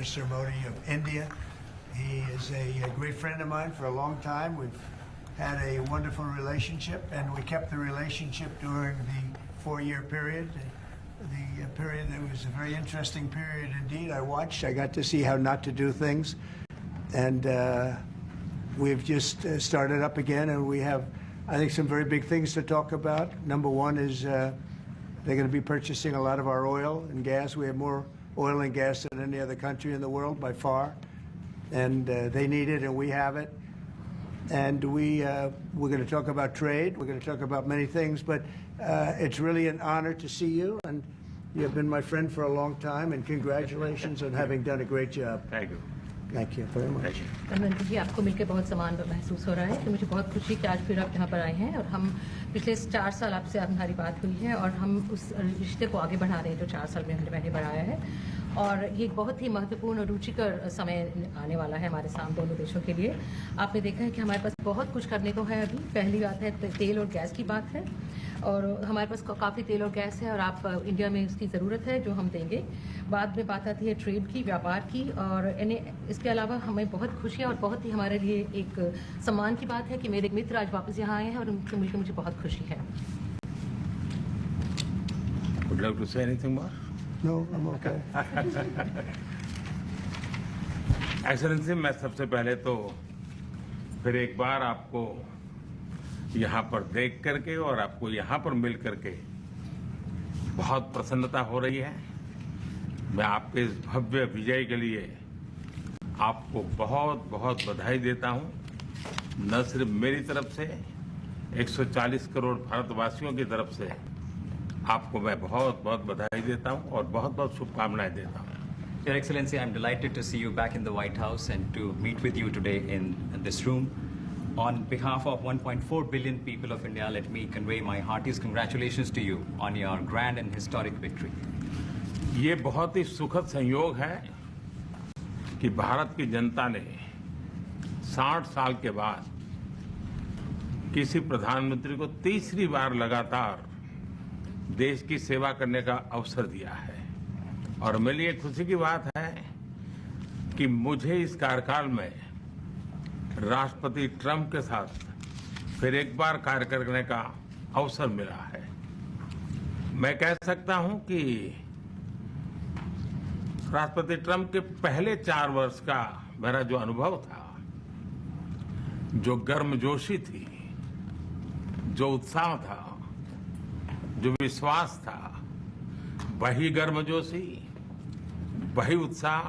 Mr. Modi of India. He is a great friend of mine for a long time. We've had a wonderful relationship, and we kept the relationship during the 4-year period. The period that was a very interesting period indeed. I got to see how not to do things, and we've just started up again, and we have, I think, some very big things to talk about. Number one is they're going to be purchasing a lot of our oil and gas. We have more oil and gas than any other country in the world by far, and they need it, and we have it. And we're going to talk about trade. We're going to talk about many things, but it's really an honor to see you, and you have been my friend for a long time, and congratulations on having done a great job. Thank you. Thank you very much. प्रधानमंत्री जी, आपको मिलकर बहुत सम्मान महसूस हो रहा है कि मुझे बहुत खुशी कि आज फिर आप यहाँ पर आए हैं और हम पिछले 4 साल आपसे हमारी बात हुई है और हम उस रिश्ते को आगे बढ़ा रहे हैं जो 4 साल में मैंने बढ़ाया है। और ये बहुत ही महत्वपूर्ण और रुचिकर समय आने वाला है हमारे साथ दोनों देशों के लिए। आपने देखा है कि हमारे पास बहुत कुछ करने को है। अभी पहली बात है तेल और गैस की बात है, और हमारे पास काफ़ी तेल और गैस है और आप इंडिया में उसकी ज़रूरत है जो हम देंगे। बाद में बात आती है ट्रेड की, व्यापार की, और इसके अलावा हमें बहुत खुशी है और बहुत ही हमारे लिए एक सम्मान की बात है कि मेरे एक मित्र आज वापस यहाँ आए हैं और उनसे मिलकर मुझे बहुत खुशी है। Would you like to say anything more? No, I'm okay. Excellency, मैं सबसे पहले तो फिर एक बार आपको यहाँ पर देख करके और आपको यहाँ पर मिल करके बहुत प्रसन्नता हो रही है। मैं आपके इस भव्य विजय के लिए आपको बहुत बहुत बधाई देता हूँ। न सिर्फ मेरी तरफ से, 140 करोड़ भारतवासियों की तरफ से आपको मैं बहुत बहुत बधाई देता हूँ और बहुत बहुत शुभकामनाएं देता हूँ। Your Excellency, I'm delighted to see you back in the White House and to meet with you today in this room. On behalf of 1.4 billion people of India, let me convey my heartiest congratulations to you on your grand and historic victory. ये बहुत ही सुखद संयोग है कि भारत की जनता ने 60 साल के बाद किसी प्रधानमंत्री को तीसरी बार लगातार देश की सेवा करने का अवसर दिया है। और मेरे लिए खुशी की बात है कि मुझे इस कार्यकाल में राष्ट्रपति ट्रंप के साथ फिर एक बार कार्य करने का अवसर मिला है। मैं कह सकता हूं कि राष्ट्रपति ट्रंप के पहले 4 वर्ष का मेरा जो अनुभव था, जो गर्मजोशी थी, जो उत्साह था, जो विश्वास था, वही गर्मजोशी, वही उत्साह,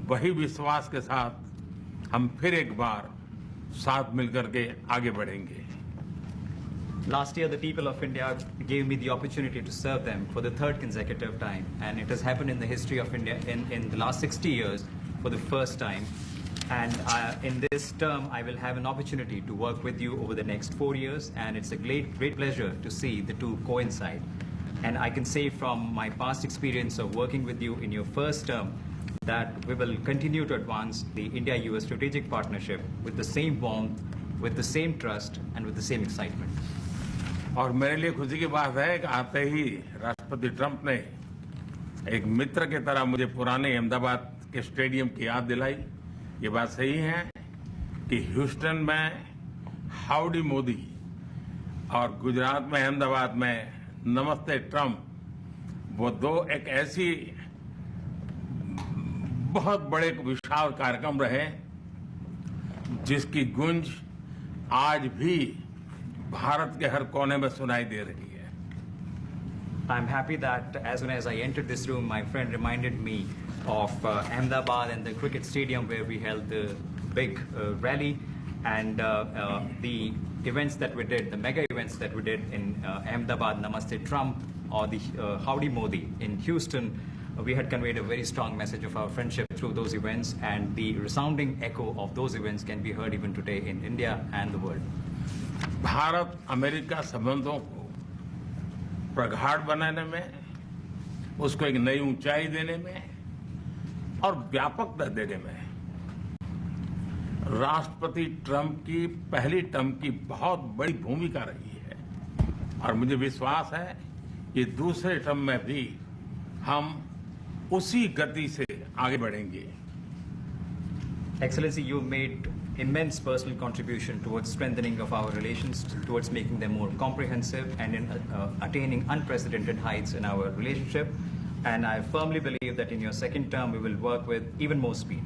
वही विश्वास के साथ हम फिर एक बार साथ मिलकर के आगे बढ़ेंगे। Last year, the people of India gave me the opportunity to serve them for the 3rd consecutive time, and it has happened in the history of India in the last 60 years for the first time. And in this term, I will have an opportunity to work with you over the next 4 years, and it's a great pleasure to see the two coincide. And I can say from my past experience of working with you in your first term that we will continue to advance the India-US strategic partnership with the same warmth, with the same trust, and with the same excitement. और मेरे लिए खुशी की बात है कि आते ही राष्ट्रपति ट्रंप ने एक मित्र की तरह मुझे पुराने अहमदाबाद के स्टेडियम की याद दिलाई। ये बात सही है कि ह्यूस्टन में हाउडी मोदी और गुजरात में अहमदाबाद में नमस्ते ट्रंप, वो दो एक ऐसी बहुत बड़े विशाल कार्यक्रम रहे जिसकी गूंज आज भी भारत के हर कोने में सुनाई दे रही है। I'm happy that as soon as I entered this room, my friend reminded me of Ahmedabad and the cricket stadium where we held the big rally, and the events that we did, the mega events that we did in Ahmedabad, Namaste Trump, or the Howdy Modi in Houston. We had conveyed a very strong message of our friendship through those events, and the resounding echo of those events can be heard even today in India and the world. Bharat America संबंधों को प्रगाढ़ बनाने में, उसको एक नई ऊंचाई देने में और व्यापकता देने में राष्ट्रपति ट्रंप की पहली टर्म की बहुत बड़ी भूमिका रही है। और मुझे विश्वास है कि दूसरे टर्म में भी हम उसी गति से आगे बढ़ेंगे। Excellency, you made immense personal contribution towards strengthening of our relations, towards making them more comprehensive and in attaining unprecedented heights in our relationship. And I firmly believe that in your second term, we will work with even more speed.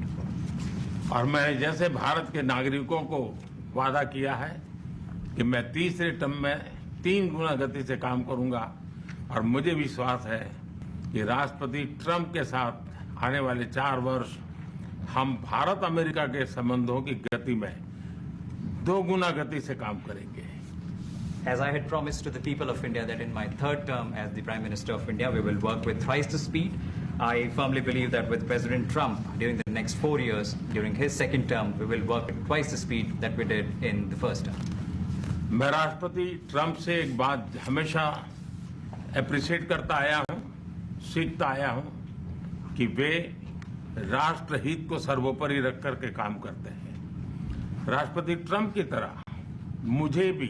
और मैं जैसे भारत के नागरिकों को वादा किया है कि मैं तीसरे टर्म में 3 गुना गति से काम करूंगा, और मुझे विश्वास है कि राष्ट्रपति ट्रंप के साथ आने वाले 4 वर्ष हम भारत अमेरिका के संबंधों की गति में 2 गुना गति से काम करेंगे। As I had promised to the people of India that in my third term as the Prime Minister of India, we will work with thrice the speed. I firmly believe that with President Trump, during the next 4 years, during his second term, we will work with twice the speed that we did in the first term. मैं राष्ट्रपति Trump से एक बात हमेशा appreciate करता आया हूं, सीखता आया हूं कि वे राष्ट्रहित को सर्वोपरि रख करके काम करते हैं। राष्ट्रपति ट्रंप की तरह मुझे भी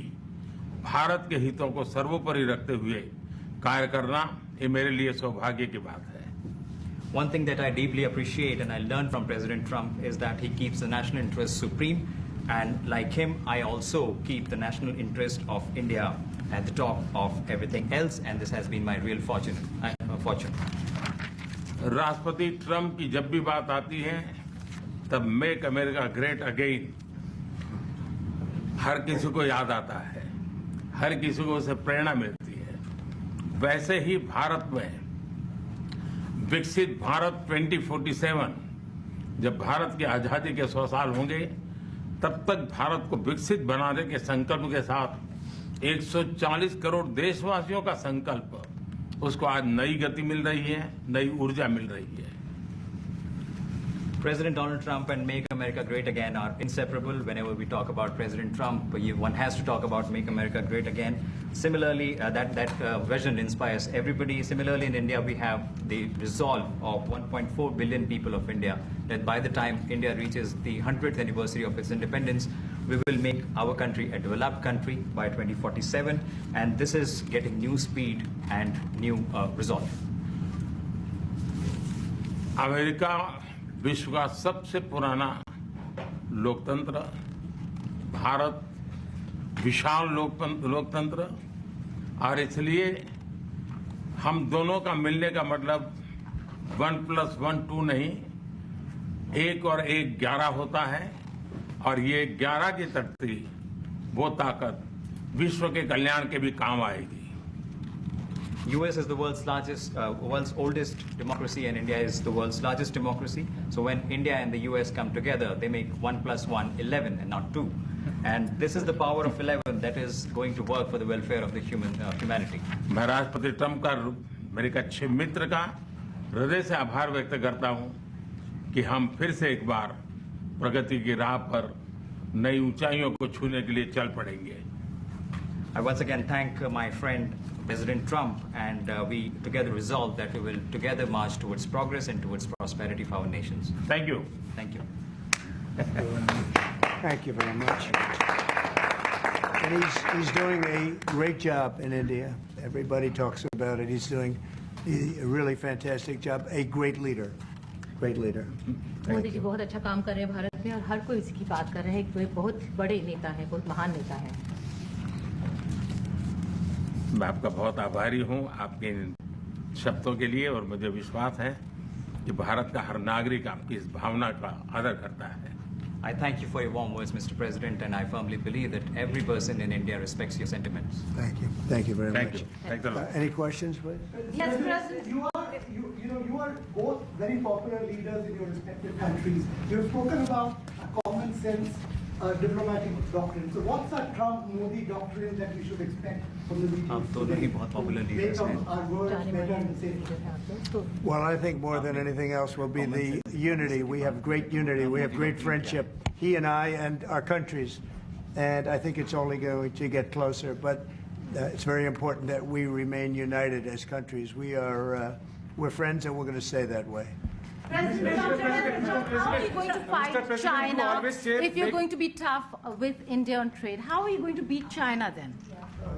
भारत के हितों को सर्वोपरि रखते हुए कार्य करना, ये मेरे लिए सौभाग्य की बात है। One thing that I deeply appreciate and I learned from President Trump is that he keeps the national interest supreme, and like him, I also keep the national interest of India at the top of everything else, and this has been my real fortune. राष्ट्रपति Trump की जब भी बात आती है तब make America great again हर किसी को याद आता है, हर किसी को उससे प्रेरणा मिलती है। वैसे ही भारत में विकसित भारत 2047, जब भारत की आजादी के 100 साल होंगे, तब तक भारत को विकसित बनाने के संकल्प के साथ 140 करोड़ देशवासियों का संकल्प, उसको आज नई गति मिल रही है, नई ऊर्जा मिल रही है। President Donald Trump and Make America Great Again are inseparable. Whenever we talk about President Trump, one has to talk about Make America Great Again. Similarly, that vision inspires everybody. Similarly, in India, we have the resolve of 1.4 billion people of India that by the time India reaches the 100th anniversary of its independence, we will make our country a developed country by 2047. And this is getting new speed and new resolve. America विश्व का सबसे पुराना लोकतंत्र, भारत विशाल लोकतंत्र, और इसलिए हम दोनों का मिलने का मतलब 1+1 2 नहीं, 1 और 1 11 होता है, और ये 11 की शक्ति, वो ताकत विश्व के कल्याण के भी काम आएगी। US is the world's oldest democracy, and India is the world's largest democracy. So when India and the US come together, they make 1+1 11 and not 2. And this is the power of 11 that is going to work for the welfare of the humanity. मैं राष्ट्रपति Trump का, मेरे एक अच्छे मित्र का हृदय से आभार व्यक्त करता हूं कि हम फिर से एक बार प्रगति की राह पर नई ऊंचाइयों को छूने के लिए चल पड़ेंगे। I once again thank my friend President Trump, and we together resolve that we will together march towards progress and towards prosperity for our nations. Thank you. Thank you. Thank you very much. And he's doing a great job in India. Everybody talks about it. He's doing a really fantastic job. A great leader. Great leader. Modi ji बहुत अच्छा काम कर रहे हैं भारत में, और हर कोई इसकी बात कर रहे हैं कि वे बहुत बड़े नेता हैं, बहुत महान नेता हैं। मैं आपका बहुत आभारी हूं आपके इन शब्दों के लिए, और मुझे विश्वास है कि भारत का हर नागरिक आपकी इस भावना का आदर करता है। I thank you for your warm words, Mr. President, and I firmly believe that every person in India respects your sentiments. Thank you. Thank you very Thank much. you. Thanks a lot. Any questions, please? Yes, President. You are both very popular leaders in your respective countries. You've spoken about a common sense diplomatic doctrine. So what's our Trump-Modi doctrine that we should expect from the leaders? आप दोनों ही बहुत popular leaders हैं। Make our words जाने better माने and safer. Leader हैं आप लोग, तो Well, I think more than anything else will be the unity. We have great unity. We have great friendship, he and I and our countries. And I think it's only going to get closer. But it's very important that we remain united as countries. We're friends, and we're going to stay that way. President, how are you going to fight China if you're going to be tough with India on trade? How are you going to beat China then?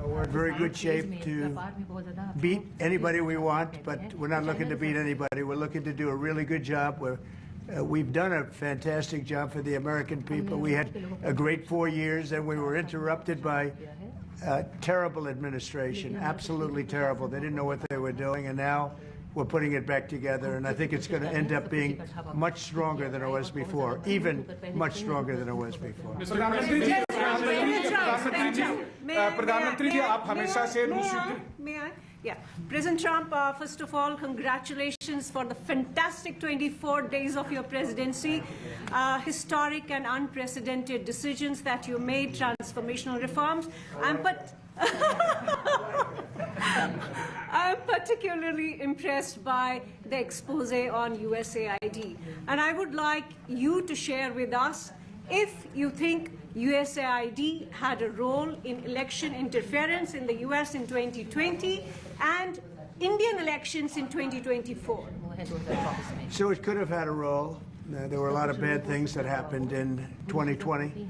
We're in very good shape to व्यापार में बहुत ज्यादा beat anybody we want, but we're not looking to beat anybody. We're looking to do a really good job. We've done a fantastic job for the American people. We had a great 4 years, and we were interrupted by terrible administration, absolutely terrible. They didn't know what they were doing, and now we're putting it back together, and I think it's going to end up being much stronger than it was before, even much stronger than it was before. प्रधानमंत्री जी आप हमेशा से रूस युद्ध May I? Yeah. President Trump, first of all, congratulations for the fantastic 24 days of your presidency. Historic and unprecedented decisions that you made, transformational reforms. I'm particularly impressed by the expose on USAID. And I would like you to share with us if you think USAID had a role in election interference in the US in 2020 and Indian elections in 2024. So it could have had a role. There were a lot of bad things that happened in 2020.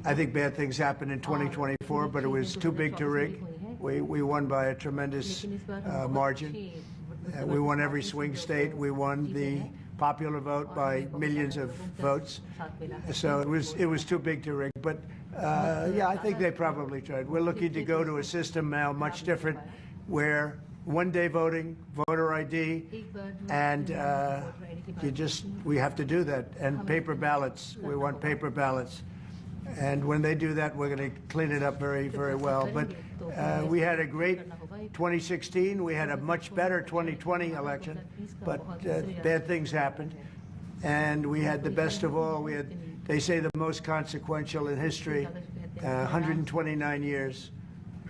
I think bad things happened in 2024, but it was too big to rig. We won by a tremendous margin. We won every swing state. We won the popular vote by millions of votes. So it was too big to rig. But yeah, I think they probably tried. We're looking to go to a system now much different, where one-day voting, voter ID, and we have to do that. And paper ballots. We want paper ballots. And when they do that, we're going to clean it up very, very well. But we had a great 2016. We had a much better 2020 election, but bad things happened. And we had the best of all. We had, they say, the most consequential in history, 129 years,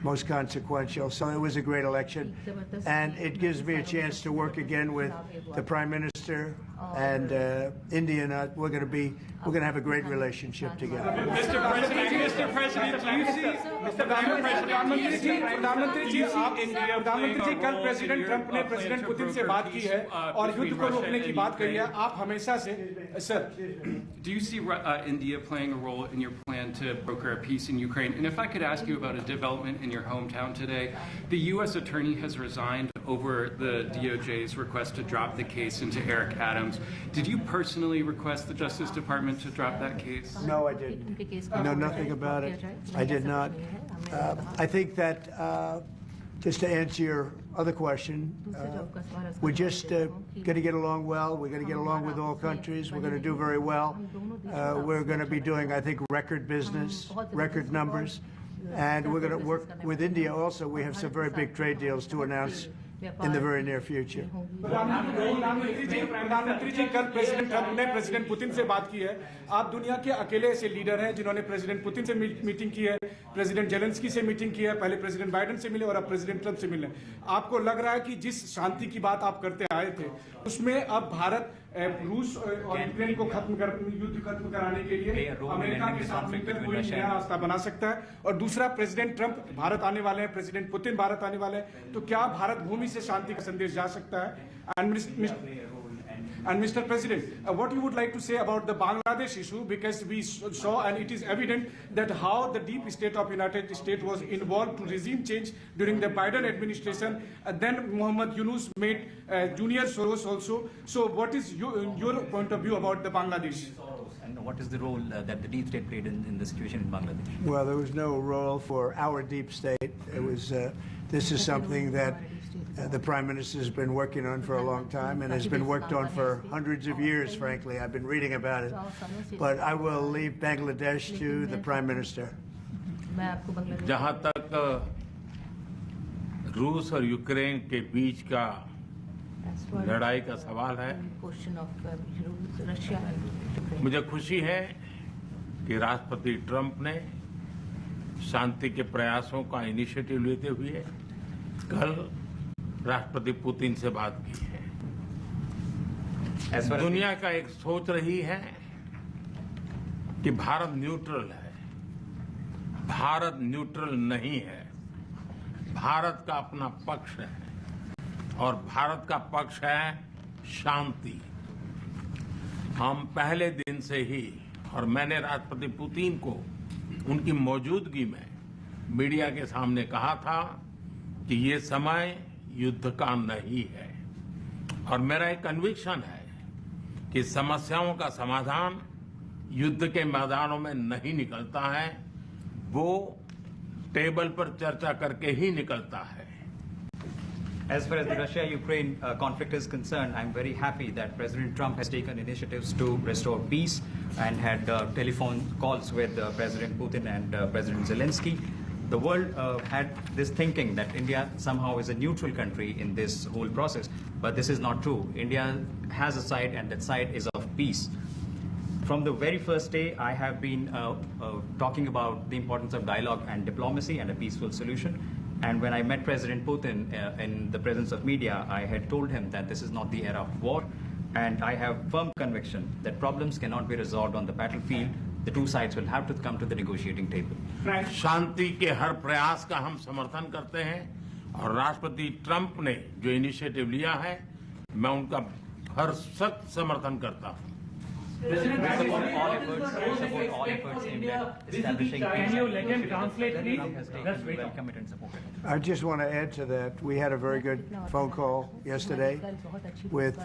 most consequential. So it was a great election. And it gives me a chance to work again with the Prime Minister and India. And we're going to have a great relationship together. Mr. President, do you see प्रधानमंत्री जी कल president Trump ने president Putin से बात की है और युद्ध को रोकने की बात कही है आप हमेशा से sir Do you see India playing a role in your plan to broker a peace in Ukraine? And if I could ask you about a development in your hometown today, the U.S. attorney has resigned over the DOJ's request to drop the case into Eric Adams. Did you personally request the Justice Department to drop that case? No, I didn't. I know nothing about it. I did not. I think that, just to answer your other question, we're just going to get along well. We're going to get along with all countries. We're going to do very well. We're going to be doing, I think, record business, record numbers. And we're going to work with India also. We have some very big trade deals to announce in the very near future. प्रधानमंत्री जी कल president Trump ने president Putin से बात की है आप दुनिया के अकेले ऐसे लीडर हैं जिन्होंने प्रेसिडेंट पुतिन से मीटिंग की है प्रेसिडेंट जेलेंस्की से मीटिंग की है पहले प्रेसिडेंट बाइडेन से मिले और अब प्रेसिडेंट ट्रंप से मिले आपको लग रहा है कि जिस शांति की बात आप करते आए थे उसमें अब भारत रूस और यूक्रेन को युद्ध खत्म कराने के लिए अमेरिका के साथ मिलकर कोई नया रास्ता बना सकता है और दूसरा प्रेसिडेंट ट्रंप भारत आने वाले हैं प्रेसिडेंट पुतिन भारत आने वाले हैं तो क्या भारत भूमि से शांति का संदेश जा सकता है And Mr. President, what you would like to say about the Bangladesh issue, because we saw and it is evident that how the deep state of United States was involved to regime change during the Biden administration. Then Muhammad Yunus made Junior Soros also. So what is your point of view about the Bangladesh? And what is the role that the deep state played in the situation in Bangladesh? Well, there was no role for our deep state. It was. This is something that the Prime Minister has been working on for a long time and has been worked on for hundreds of years, frankly. I've been reading about it. But I will leave Bangladesh to the Prime Minister. जहां तक रूस और Ukraine के बीच का लड़ाई का सवाल है मुझे खुशी है कि राष्ट्रपति ट्रंप ने शांति के प्रयासों का इनिशिएटिव लेते हुए कल राष्ट्रपति पुतिन से बात की है दुनिया का एक सोच रही है कि भारत न्यूट्रल है भारत न्यूट्रल नहीं है भारत का अपना पक्ष है और भारत का पक्ष है शांति हम पहले दिन से ही और मैंने राष्ट्रपति पुतिन को उनकी मौजूदगी में मीडिया के सामने कहा था कि ये समय युद्ध का नहीं है और मेरा एक कन्विक्शन है कि समस्याओं का समाधान युद्ध के मैदानों में नहीं निकलता है, वो टेबल पर चर्चा करके ही निकलता है। As far as the Russia-Ukraine conflict is concerned, I'm very happy that President Trump has taken initiatives to restore peace and had telephone calls with President Putin and President Zelensky. The world had this thinking that India somehow is a neutral country in this whole process, but this is not true. India has a side, and that side is of peace. From the very first day, I have been talking about the importance of dialogue and diplomacy and a peaceful solution. And when I met President Putin in the presence of media, I had told him that this is not the era of war. And I have firm conviction that problems cannot be resolved on the battlefield. The two sides will have to come to the negotiating table. शांति के हर प्रयास का हम समर्थन करते हैं और राष्ट्रपति Trump ने जो इनिशिएटिव लिया है, मैं उनका हर सख्त समर्थन करता हूं। Support all efforts aimed at establishing peace. Can you let him translate, please? Trump has taken, we welcome it and support it. I just want to add to that. We had a very good phone call yesterday with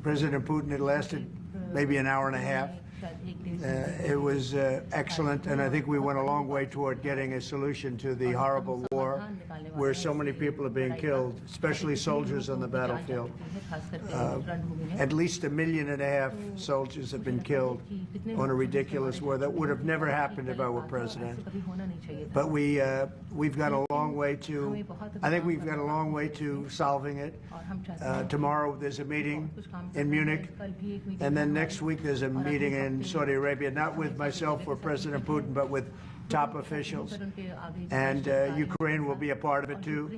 President Putin. It lasted maybe an hour and a half. It was excellent, and I think we went a long way toward getting a solution to the horrible war where so many people are being killed, especially soldiers on the battlefield. At least 1.5 million soldiers have been killed on a ridiculous war that would have never happened if I were president. But we've got a long way to, I think we've got a long way to solving it. Tomorrow there's a meeting in Munich, and then next week there's a meeting in Saudi Arabia, not with myself or President Putin, but with top officials. And Ukraine will be a part of it too.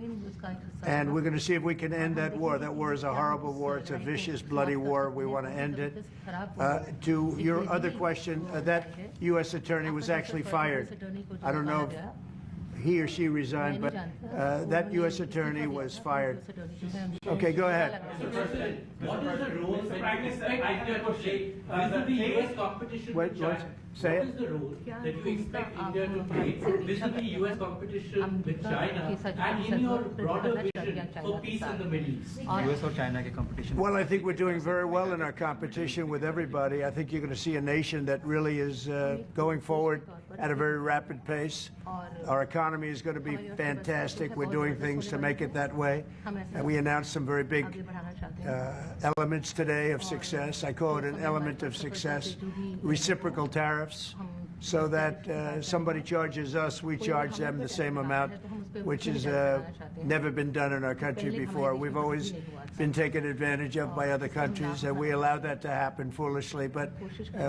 And we're going to see if we can end that war. That war is a horrible war. It's a vicious, bloody war. We want to end it. To your other question, that U.S. attorney was actually fired. I don't know if he or she resigned, but that U.S. attorney was fired. Okay, go ahead. What is the role the Prime Minister India to play? The U.S. competition Wait, with China. say What it. is the role that you expect India to play vis-a-vis U.S. competition with China and in your broader vision for peace in the Middle East? US और China के competition. Well, I think we're doing very well in our competition with everybody. I think you're going to see a nation that really is going forward at a very rapid pace. Our economy is going to be fantastic. We're doing things to make it that way. And we announced some very big elements today of success. I call it an element of success. Reciprocal tariffs, so that somebody charges us, we charge them the same amount, which has never been done in our country before. We've always been taken advantage of by other countries, and we allowed that to happen foolishly, but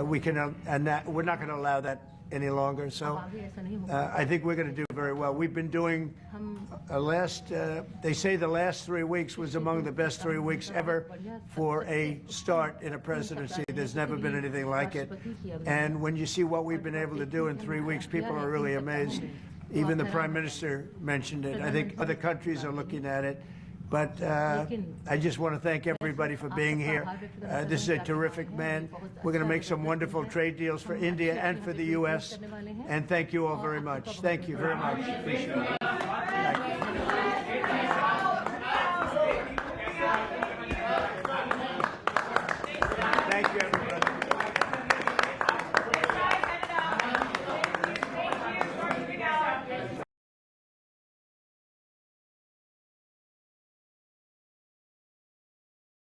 we're not going to allow that any longer. So I think we're going to do very well. We've been doing they say the last 3 weeks was among the best 3 weeks ever for a start in a presidency. There's never been anything like it. And when you see what we've been able to do in 3 weeks, people are really amazed. Even the Prime Minister mentioned it. I think other countries are looking at it. But I just want to thank everybody for being here. This is a terrific man. We're going to make some wonderful trade deals for India and for the U.S. And thank you all very much. Thank you very much. Appreciate it. Thank you.